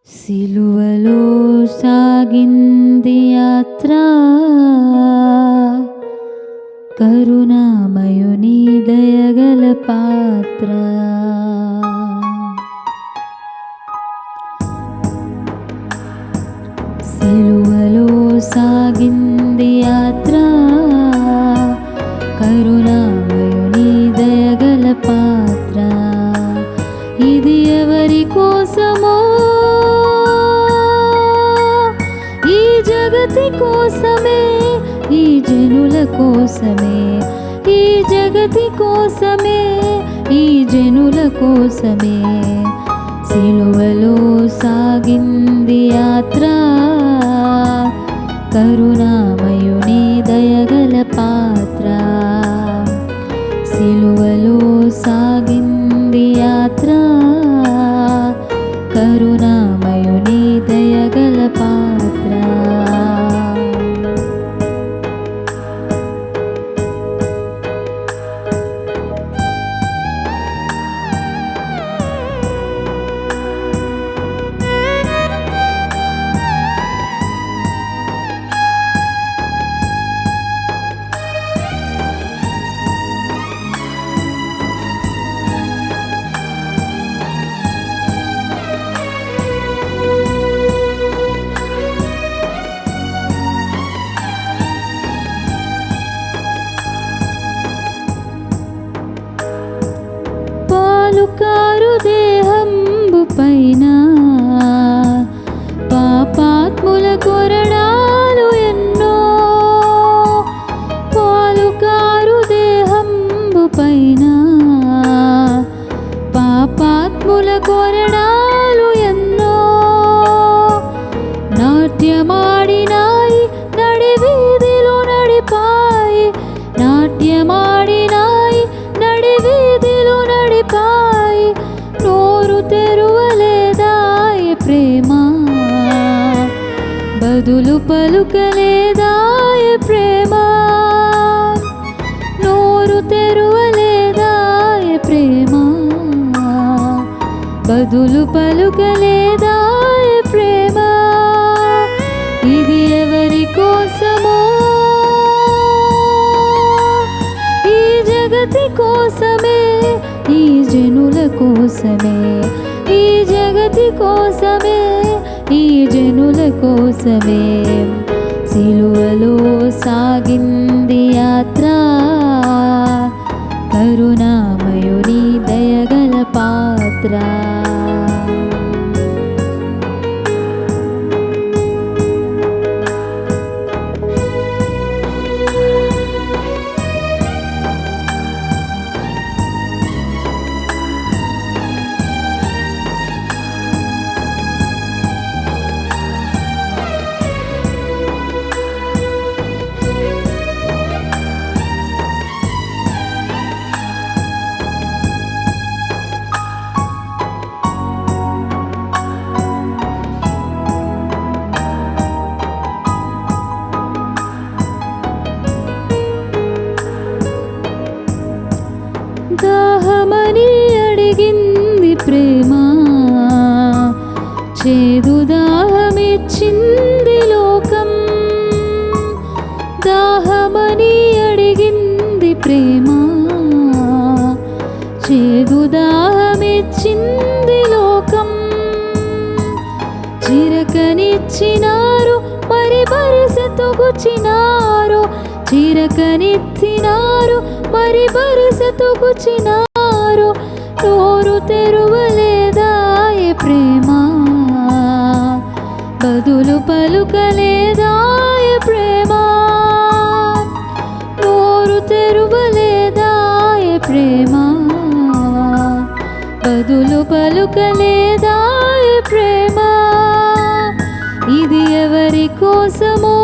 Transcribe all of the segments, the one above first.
సిలువలో సాగింది యాత్ర, కరుణామయుని దయగల పాత్ర. సిలువలో సాగింది యాత్ర, కరుణామయుని దయగల పాత్ర. ఇది ఎవరి కోసమో, ఈ జగతి కోసమే, ఈ జనుల కోసమే, ఈ జగతి కోసమే, ఈ జనుల కోసమే. సిలువలో సాగింది యాత్ర, కరుణామయుని దయగల పాత్ర. సిలువలో సాగింది యాత్ర, కరుణామయుని దయగల పాత్ర. పాలుకారు దేహంబు పైన పాపాత్ముల కొరడాలు ఎన్నో. పాలుకారు దేహంబు పైన పాపాత్ముల కొరడాలు ఎన్నో. నాట్యమాడినాయి నడి వీధిలో నడిపాయి, నాట్యమాడినాయి నడి వీధిలో నడిపాయి. నోరు తెరువలేదాయ ప్రేమ, బదులు పలుకలేదాయ ప్రేమ. నోరు తెరువలేదాయ ప్రేమ, బదులు పలుకలేదాయ ప్రేమ. ఇది ఎవరి కోసమో, ఈ జగతి కోసమే, ఈ జనుల కోసమే, ఈ జగతి కోసమే, ఈ జనుల కోసమే. సిలువలో సాగింది యాత్ర, కరుణామయుని దయగల పాత్ర. దాహమని అడిగింది ప్రేమ, చేదు దాహమిచ్చింది లోకం. దాహమని అడిగింది ప్రేమ, చేదు దాహమిచ్చింది లోకం. చిరకనిచ్చినారు మరి బరిసెతొగుచినారు, చిరకనిచ్చినారు మరి బరిసెతొగుచినారు. నోరు తెరువలేదాయ ప్రేమ, బదులు పలుకలేదాయ ప్రేమ. నోరు తెరువలేదాయ ప్రేమ, బదులు పలుకలేదాయ ప్రేమ. ఇది ఎవరి కోసమో,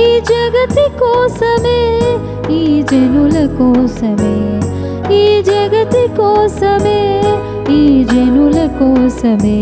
ఈ జగతి కోసమే, ఈ జనుల కోసమే, ఈ జగతి కోసమే, ఈ జనుల కోసమే.